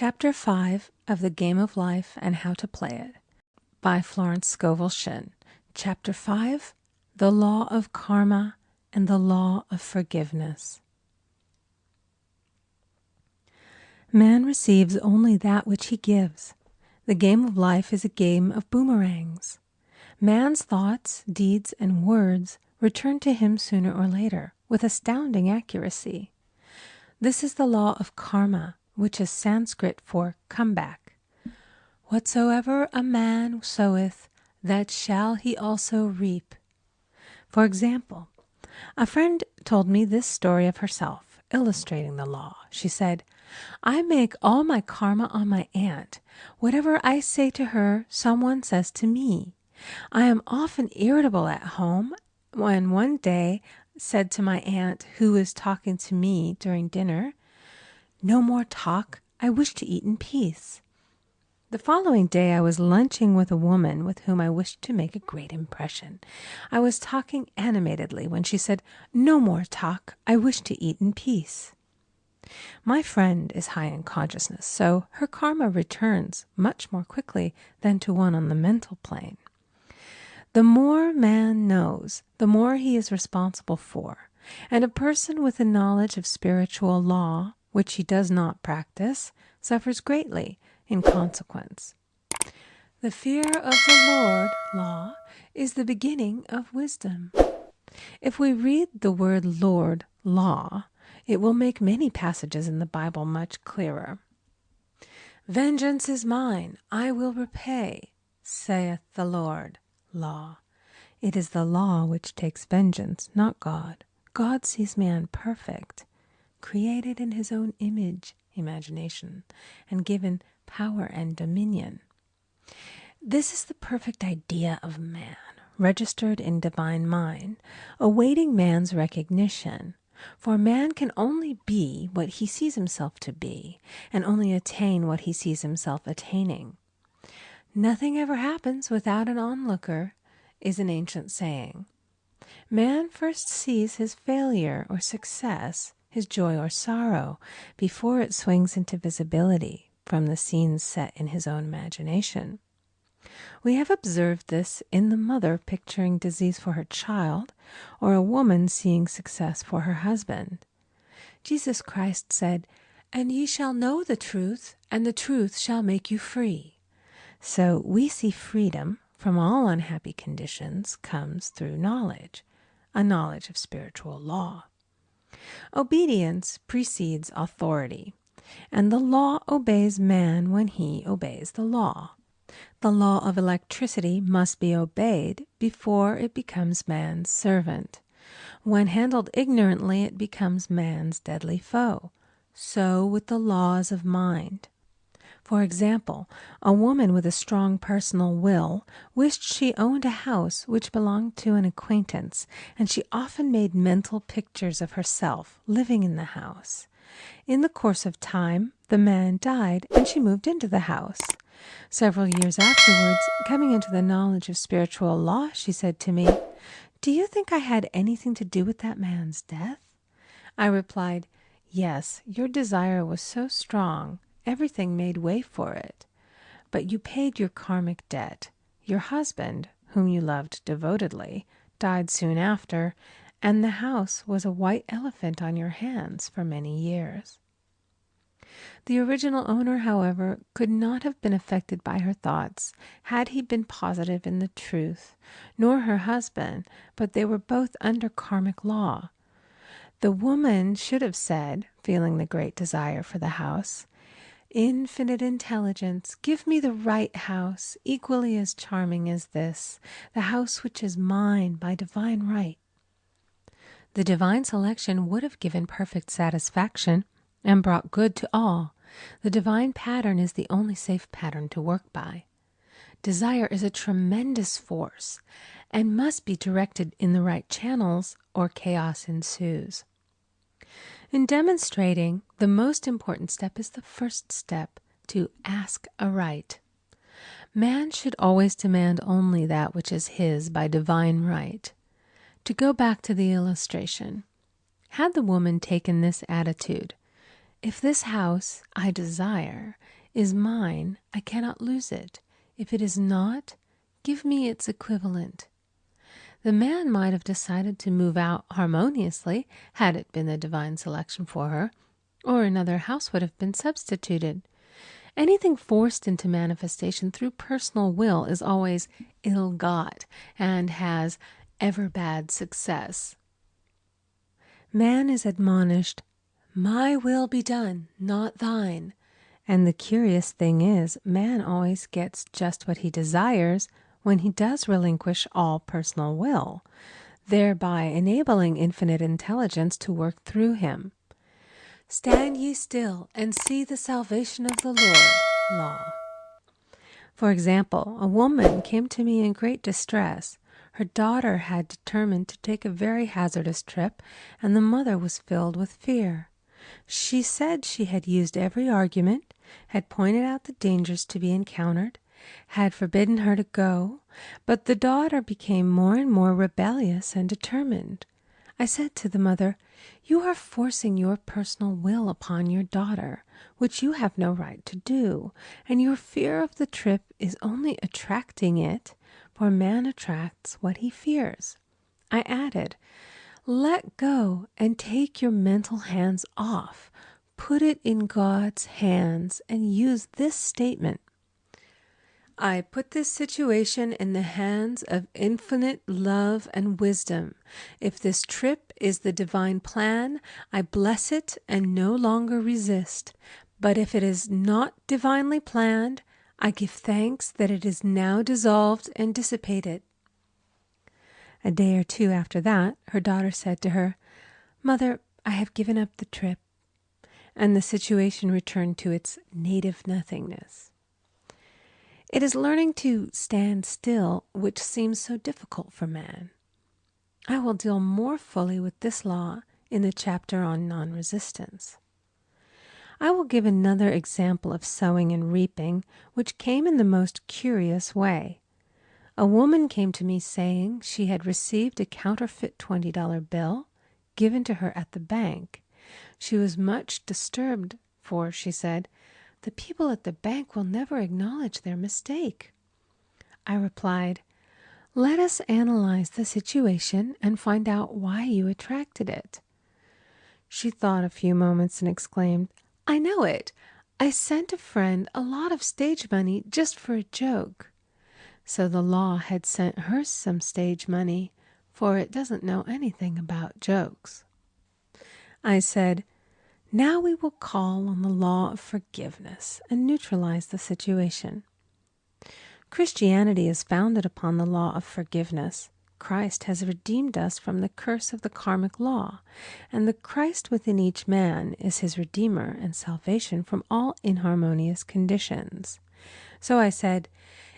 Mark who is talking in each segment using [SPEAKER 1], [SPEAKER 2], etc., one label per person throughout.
[SPEAKER 1] Chapter 5 of The Game of Life and How to Play It by Florence Scovel Shinn. Chapter 5, The Law of Karma and the Law of Forgiveness. Man receives only that which he gives. The game of life is a game of boomerangs. Man's thoughts, deeds, and words return to him sooner or later with astounding accuracy. This is the law of karma, which is Sanskrit for comeback. Whatsoever a man soweth, that shall he also reap. For example, a friend told me this story of herself, illustrating the law. She said, I make all my karma on my aunt. Whatever I say to her, someone says to me. I am often irritable at home when one day said to my aunt, who was talking to me during dinner, no more talk, I wish to eat in peace. The following day I was lunching with a woman with whom I wished to make a great impression. I was talking animatedly when she said, no more talk, I wish to eat in peace. My friend is high in consciousness, so her karma returns much more quickly than to one on the mental plane. The more man knows, the more he is responsible for, and a person with a knowledge of spiritual law, which he does not practice, suffers greatly in consequence. The fear of the Lord, law, is the beginning of wisdom. If we read the word Lord, law, it will make many passages in the Bible much clearer. Vengeance is mine, I will repay, saith the Lord, law. It is the law which takes vengeance, not God. God sees man perfect, created in his own image, imagination, and given power and dominion. This is the perfect idea of man, registered in divine mind, awaiting man's recognition. For man can only be what he sees himself to be, and only attain what he sees himself attaining. Nothing ever happens without an onlooker, is an ancient saying. Man first sees his failure or success, his joy or sorrow, before it swings into visibility from the scenes set in his own imagination. We have observed this in the mother picturing disease for her child, or a woman seeing success for her husband. Jesus Christ said, "And ye shall know the truth, and the truth shall make you free." So we see freedom from all unhappy conditions comes through knowledge, a knowledge of spiritual law. Obedience precedes authority, and the law obeys man when he obeys the law. The law of electricity must be obeyed before it becomes man's servant. When handled ignorantly, it becomes man's deadly foe. So with the laws of mind. For example, a woman with a strong personal will wished she owned a house which belonged to an acquaintance, and she often made mental pictures of herself living in the house. In the course of time, the man died, and she moved into the house. Several years afterwards, coming into the knowledge of spiritual law, she said to me, "Do you think I had anything to do with that man's death?" I replied, "Yes, your desire was so strong, everything made way for it. But you paid your karmic debt. Your husband, whom you loved devotedly, died soon after, and the house was a white elephant on your hands for many years." The original owner, however, could not have been affected by her thoughts had he been positive in the truth, nor her husband, but they were both under karmic law. The woman should have said, feeling the great desire for the house, "Infinite intelligence, give me the right house, equally as charming as this, the house which is mine by divine right." The divine selection would have given perfect satisfaction and brought good to all. The divine pattern is the only safe pattern to work by. Desire is a tremendous force and must be directed in the right channels, or chaos ensues. In demonstrating, the most important step is the first step, to ask aright. Man should always demand only that which is his by divine right. To go back to the illustration, had the woman taken this attitude, If this house I desire is mine, I cannot lose it. If it is not, give me its equivalent. The man might have decided to move out harmoniously had it been the divine selection for her, or another house would have been substituted. Anything forced into manifestation through personal will is always ill-got and has ever bad success. Man is admonished, "My will be done, not thine." And the curious thing is, man always gets just what he desires when he does relinquish all personal will, thereby enabling infinite intelligence to work through him. Stand ye still and see the salvation of the Lord. Law. For example, a woman came to me in great distress. Her daughter had determined to take a very hazardous trip, and the mother was filled with fear. She said she had used every argument, had pointed out the dangers to be encountered, had forbidden her to go, but the daughter became more and more rebellious and determined. I said to the mother, "You are forcing your personal will upon your daughter, which you have no right to do, and your fear of the trip is only attracting it, for man attracts what he fears." I added, "Let go and take your mental hands off. Put it in God's hands and use this statement: I put this situation in the hands of infinite love and wisdom. If this trip is the divine plan, I bless it and no longer resist. But if it is not divinely planned, I give thanks that it is now dissolved and dissipated." A day or two after that, her daughter said to her, "Mother, I have given up the trip," and the situation returned to its native nothingness. It is learning to stand still which seems so difficult for man. I will deal more fully with this law in the chapter on non-resistance. I will give another example of sowing and reaping, which came in the most curious way. A woman came to me saying she had received a counterfeit $20 bill given to her at the bank. She was much disturbed, for, she said, "The people at the bank will never acknowledge their mistake." I replied, "Let us analyze the situation and find out why you attracted it." She thought a few moments and exclaimed, "I know it. I sent a friend a lot of stage money just for a joke." So the law had sent her some stage money, for it doesn't know anything about jokes. I said, "Now we will call on the law of forgiveness and neutralize the situation." Christianity is founded upon the law of forgiveness. Christ has redeemed us from the curse of the karmic law, and the Christ within each man is his redeemer and salvation from all inharmonious conditions. So I said,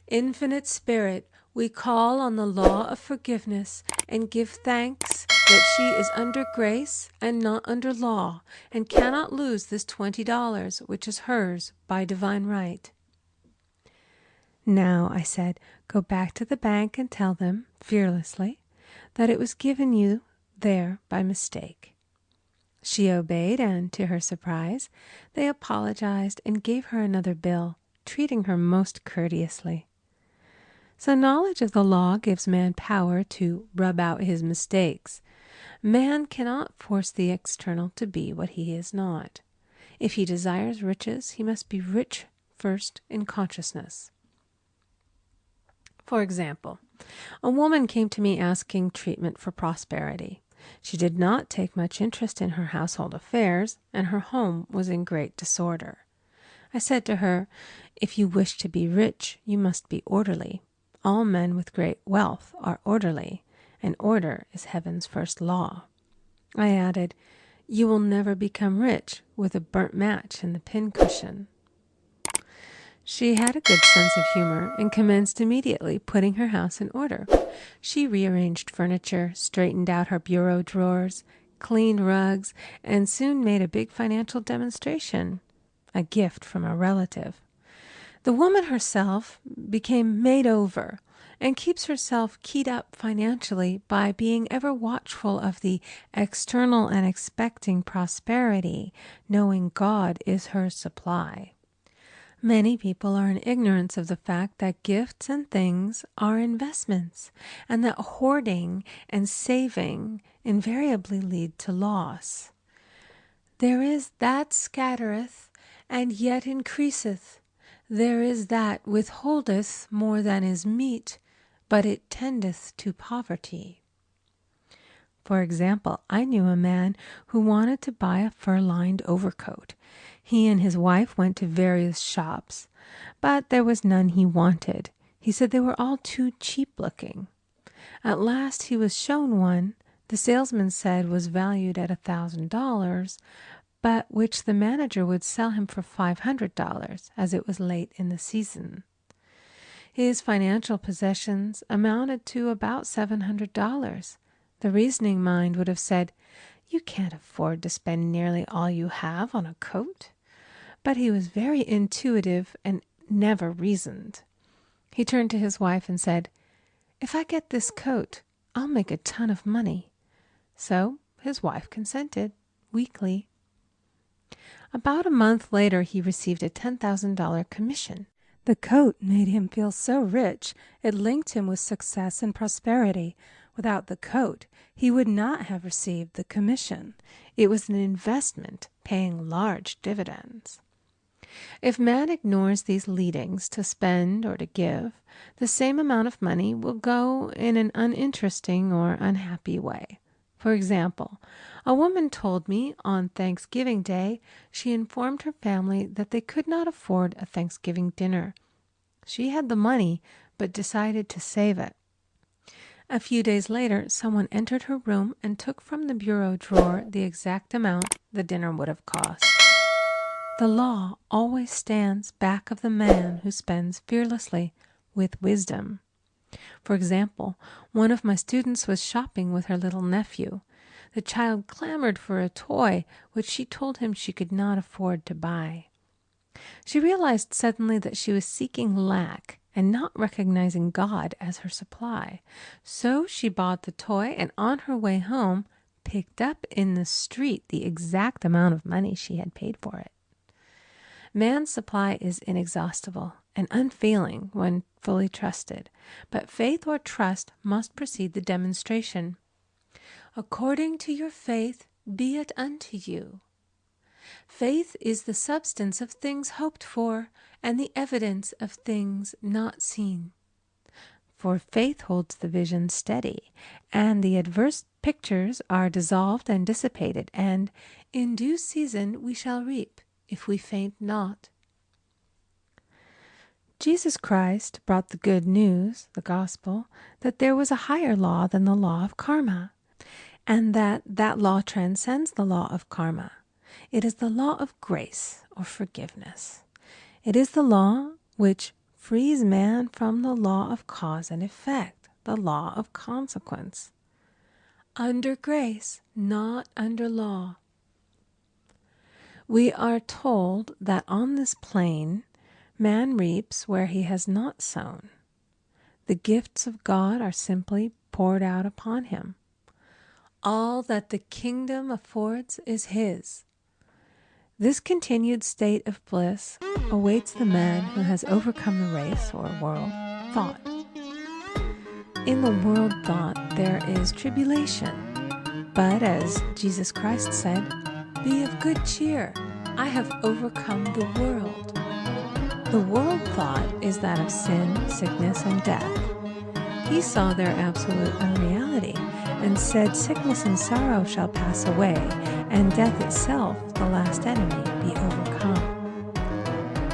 [SPEAKER 1] "Infinite Spirit, we call on the law of forgiveness and give thanks that she is under grace and not under law, and cannot lose this $20, which is hers by divine right." Now, I said, go back to the bank and tell them, fearlessly, that it was given you there by mistake. She obeyed, and, to her surprise, they apologized and gave her another bill, treating her most courteously. So knowledge of the law gives man power to rub out his mistakes. Man cannot force the external to be what he is not. If he desires riches, he must be rich first in consciousness. For example, a woman came to me asking treatment for prosperity. She did not take much interest in her household affairs, and her home was in great disorder. I said to her, "If you wish to be rich, you must be orderly. All men with great wealth are orderly, and order is heaven's first law." I added, "You will never become rich with a burnt match in the pincushion." She had a good sense of humor and commenced immediately putting her house in order. She rearranged furniture, straightened out her bureau drawers, cleaned rugs, and soon made a big financial demonstration, a gift from a relative. The woman herself became made over, and keeps herself keyed up financially by being ever watchful of the external and expecting prosperity, knowing God is her supply. Many people are in ignorance of the fact that gifts and things are investments, and that hoarding and saving invariably lead to loss. There is that scattereth, and yet increaseth. There is that withholdeth more than is meet, but it tendeth to poverty. For example, I knew a man who wanted to buy a fur-lined overcoat. He and his wife went to various shops, but there was none he wanted. He said they were all too cheap-looking. At last he was shown one the salesman said was valued at $1,000, but which the manager would sell him for $500, as it was late in the season. His financial possessions amounted to about $700. The reasoning mind would have said, "You can't afford to spend nearly all you have on a coat." But he was very intuitive and never reasoned. He turned to his wife and said, "If I get this coat, I'll make a ton of money." So his wife consented, weakly. About a month later, he received a $10,000 commission. The coat made him feel so rich, it linked him with success and prosperity. Without the coat, he would not have received the commission. It was an investment paying large dividends. If man ignores these leadings to spend or to give, the same amount of money will go in an uninteresting or unhappy way. For example, a woman told me on Thanksgiving Day she informed her family that they could not afford a Thanksgiving dinner. She had the money, but decided to save it. A few days later, someone entered her room and took from the bureau drawer the exact amount the dinner would have cost. The law always stands back of the man who spends fearlessly with wisdom. For example, one of my students was shopping with her little nephew. The child clamored for a toy, which she told him she could not afford to buy. She realized suddenly that she was seeking lack and not recognizing God as her supply. So she bought the toy and on her way home picked up in the street the exact amount of money she had paid for it. Man's supply is inexhaustible and unfailing when fully trusted, but faith or trust must precede the demonstration. According to your faith be it unto you. Faith is the substance of things hoped for and the evidence of things not seen. For faith holds the vision steady, and the adverse pictures are dissolved and dissipated, and in due season we shall reap, if we faint not. Jesus Christ brought the good news, the gospel, that there was a higher law than the law of karma, and that law transcends the law of karma. It is the law of grace or forgiveness. It is the law which frees man from the law of cause and effect, the law of consequence. Under grace, not under law. We are told that on this plane, man reaps where he has not sown. The gifts of God are simply poured out upon him. All that the kingdom affords is his. This continued state of bliss awaits the man who has overcome the race or world thought. In the world thought there is tribulation, but as Jesus Christ said, "Be of good cheer, I have overcome the world." The world thought is that of sin, sickness, and death. He saw their absolute unreality and said, "Sickness and sorrow shall pass away, and death itself, the last enemy, be overcome."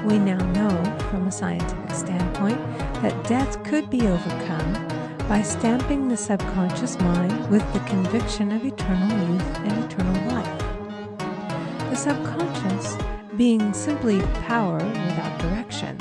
[SPEAKER 1] We now know, from a scientific standpoint, that death could be overcome by stamping the subconscious mind with the conviction of eternal youth and eternal life. The subconscious, being simply power without direction,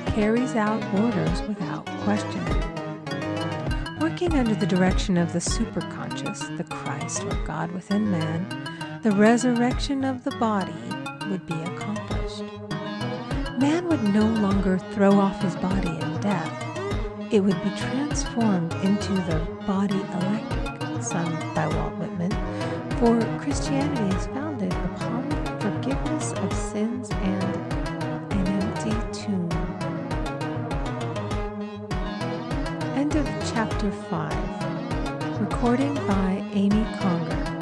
[SPEAKER 1] carries out orders without questioning. Working under the direction of the superconscious, the Christ or God within man, the resurrection of the body would be accomplished. Man would no longer throw off his body in death. it would be transformed into the body electric, sung by Walt Whitman, for Christianity is founded upon forgiveness of sins and an empty tomb. End of chapter 5. Recording by Amy Conger.